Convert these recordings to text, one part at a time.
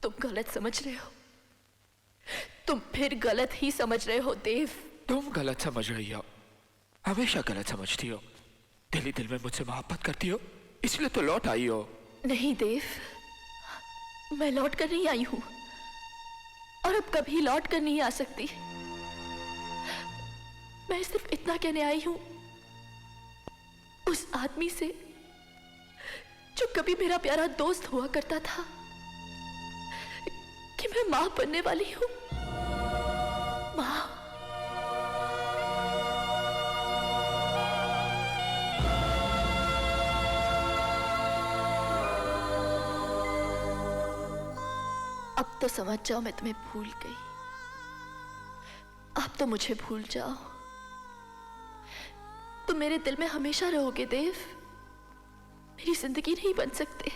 तुम गलत समझ रहे हो। तुम फिर गलत ही समझ रहे हो देव। तुम गलत समझ रही हो, हमेशा गलत समझती हो। दिल ही दिल में मुझसे मोहब्बत करती हो, इसलिए तो लौट आई हो। नहीं देव, मैं लौट कर नहीं आई हूं और अब कभी लौट कर नहीं आ सकती। मैं सिर्फ इतना कहने आई हूं उस आदमी से जो कभी मेरा प्यारा दोस्त हुआ करता था कि मैं मां बनने वाली हूं। मां। अब तो समझ जाओ मैं तुम्हें भूल गई। अब तो मुझे भूल जाओ। तुम मेरे दिल में हमेशा रहोगे देव। मेरी जिंदगी नहीं बन सकते।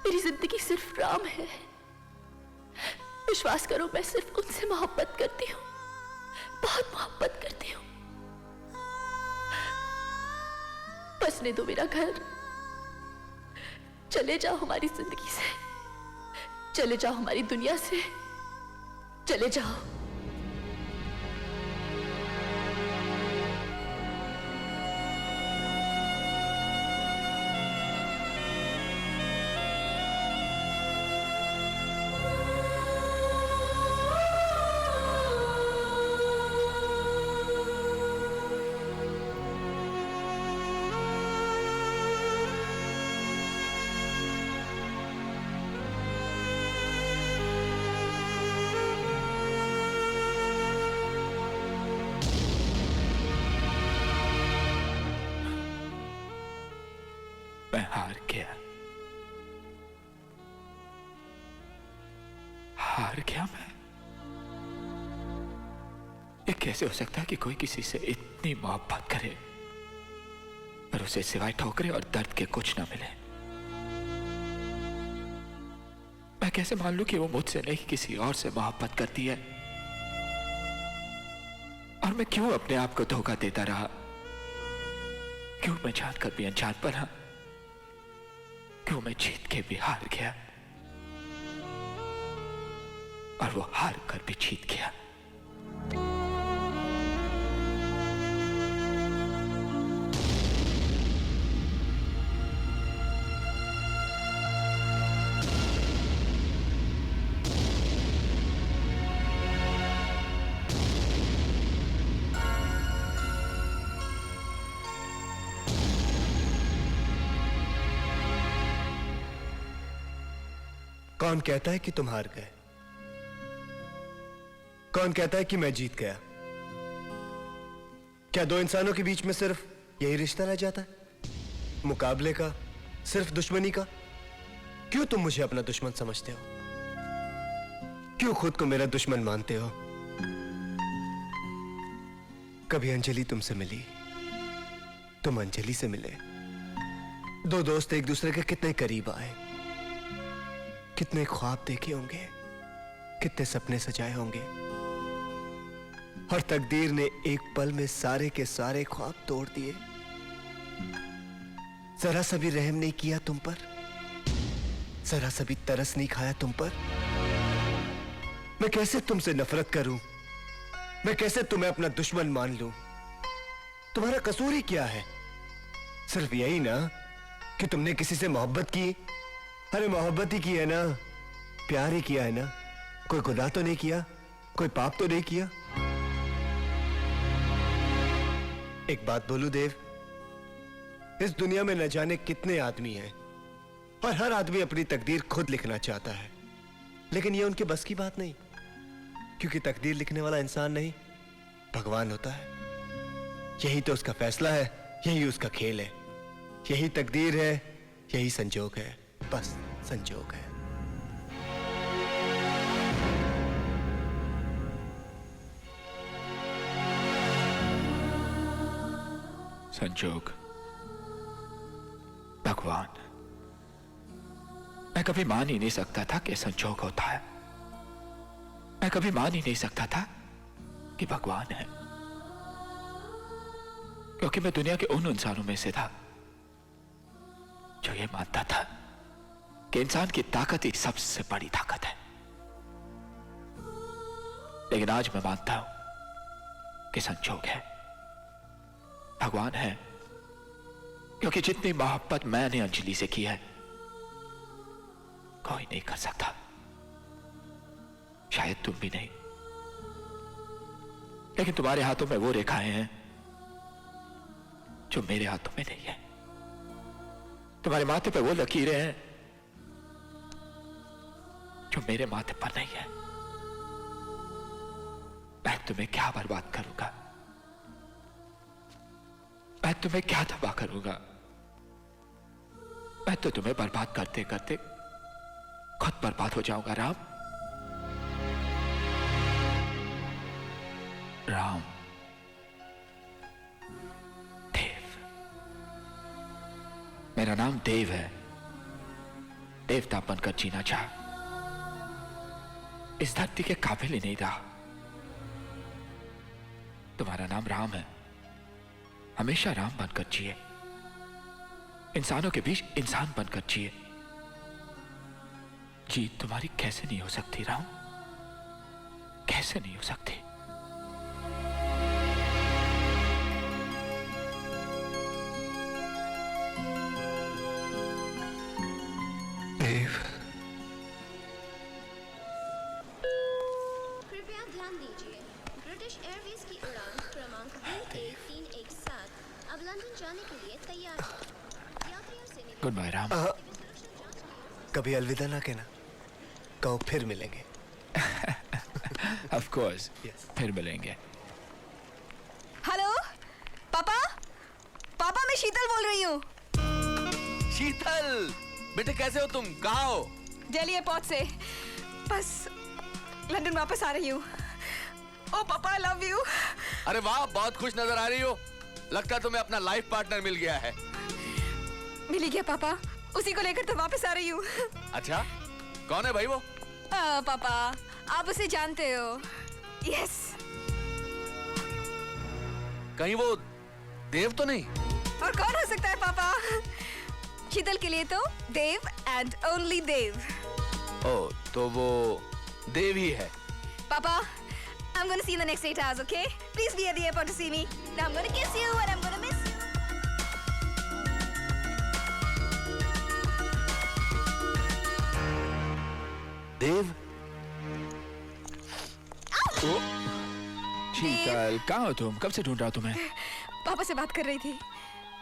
मेरी जिंदगी सिर्फ राम है। विश्वास करो, मैं सिर्फ उनसे मोहब्बत करती हूँ, बहुत मोहब्बत करती हूँ। बसने दो मेरा घर। चले जाओ हमारी जिंदगी से, चले जाओ हमारी दुनिया से, चले जाओ। मैं हार गया, हार गया मैं। ये कैसे हो सकता है कि कोई किसी से इतनी मोहब्बत करे पर उसे सिवाय ठोकरे और दर्द के कुछ ना मिले। मैं कैसे मान लूं कि वो मुझसे नहीं किसी और से मोहब्बत करती है, और मैं क्यों अपने आप को धोखा देता रहा? क्यों मैं जानकर भी अनजान बना? क्यों मैं जीत के भी हार गया और वो हार कर भी जीत गया? कौन कहता है कि तुम हार गए? कौन कहता है कि मैं जीत गया? क्या दो इंसानों के बीच में सिर्फ यही रिश्ता रह जाता है, मुकाबले का, सिर्फ दुश्मनी का? क्यों तुम मुझे अपना दुश्मन समझते हो? क्यों खुद को मेरा दुश्मन मानते हो? कभी अंजलि तुमसे मिली, तुम अंजलि से मिले। दो दोस्त एक दूसरे के कितने करीब आए, कितने ख्वाब देखे होंगे, कितने सपने सजाए होंगे, और तकदीर ने एक पल में सारे के सारे ख्वाब तोड़ दिए। जरा सा भी रहम नहीं किया तुम पर, जरा सा भी तरस नहीं खाया तुम पर। मैं कैसे तुमसे नफरत करूं? मैं कैसे तुम्हें अपना दुश्मन मान लूं? तुम्हारा कसूर ही क्या है? सिर्फ यही ना कि तुमने किसी से मोहब्बत की। अरे मोहब्बत ही की है ना, प्यार ही किया है ना, कोई गुनाह तो नहीं किया, कोई पाप तो नहीं किया। एक बात बोलूं देव, इस दुनिया में न जाने कितने आदमी हैं और हर आदमी अपनी तकदीर खुद लिखना चाहता है, लेकिन यह उनके बस की बात नहीं, क्योंकि तकदीर लिखने वाला इंसान नहीं, भगवान होता है। यही तो उसका फैसला है, यही उसका खेल है, यही तकदीर है, यही संजोग है, बस संजोग है। संजोग, भगवान। मैं कभी मान ही नहीं सकता था कि संजोग होता है। मैं कभी मान ही नहीं सकता था कि भगवान है, क्योंकि मैं दुनिया के उन इंसानों में से था जो ये मानता था कि इंसान की ताकत ही सबसे बड़ी ताकत है, लेकिन आज मैं मानता हूं कि संजोग है, भगवान है, क्योंकि जितनी मोहब्बत मैंने अंजलि से की है कोई नहीं कर सकता, शायद तुम भी नहीं। लेकिन तुम्हारे हाथों में वो रेखाएं हैं जो मेरे हाथों में नहीं है, तुम्हारे माथे पे वो लकीरें हैं जो मेरे माथे पर नहीं है। मैं तुम्हें क्या बर्बाद करूंगा, मैं तुम्हें क्या तबाह करूंगा, मैं तो तुम्हें बर्बाद करते करते खुद बर्बाद हो जाऊंगा। राम, राम, देव, मेरा नाम देव है। देवता बनकर जीना चाह, इस धरती के काबिल ही नहीं रहा। तुम्हारा नाम राम है, हमेशा राम बनकर जिए, इंसानों के बीच इंसान बनकर जिए। जीत तुम्हारी कैसे नहीं हो सकती राम, कैसे नहीं हो सकती? देव, कृपया ध्यान दीजिए, ब्रिटिश एयरवेज की उड़ान क्रमांक B1317 अब लंदन जाने के लिए तैयार है। यात्रियों से निवेदन गुड बाय राम। कभी अलविदा ना कहना, कहो फिर मिलेंगे। Of course, Yes. फिर मिलेंगे। हेलो पापा, पापा मैं शीतल बोल रही हूँ, शीतल बेटे कैसे हो तुम, कहाँ हो? दिल्ली एयरपोर्ट से बस लंदन वापस आ रही हूँ। ओ पापा आई लव यू। अरे वाह, बहुत खुश नजर आ रही हो, लगता है तुम्हें अपना लाइफ पार्टनर मिल गया है। मिल ही गया पापा, उसी को लेकर तो वापस आ रही हूँ। अच्छा, कौन है भाई वो? पापा आप उसे जानते हो। यस। कहीं वो देव तो नहीं? और कौन हो सकता है पापा? शीतल के लिए तो देव एंड ओनली देव। ओ, तो वो देव ही है। Papa, I'm gonna see you in the next 8 hours, okay? Please be at the airport to see me. Now I'm gonna kiss you and I'm gonna miss you. देव? ओ, शीतल कहाँ हो तुम? कब से ढूंढ रहा हूं तुम्हें? पापा से बात कर रही थी,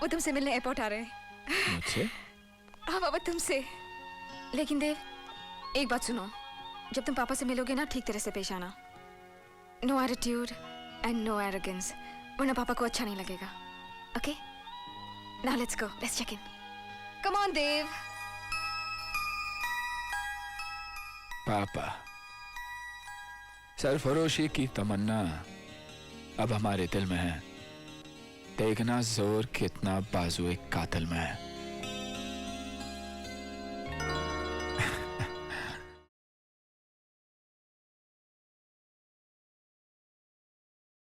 वो तुमसे मिलने एयरपोर्ट आ रहे हैं। मुझसे? हाँ पापा तुमसे। लेकिन देव एक बात सुनो, जब तुम पापा से मिलोगे ना ठीक तरह से पेश आना। No attitude and no arrogance, वरना पापा को अच्छा नहीं लगेगा। Okay? Now let's go, let's check in. Come on Dev. पापा, सरफरोशी की तमन्ना अब हमारे दिल में है, देखना जोर कितना बाजुए कातिल में है।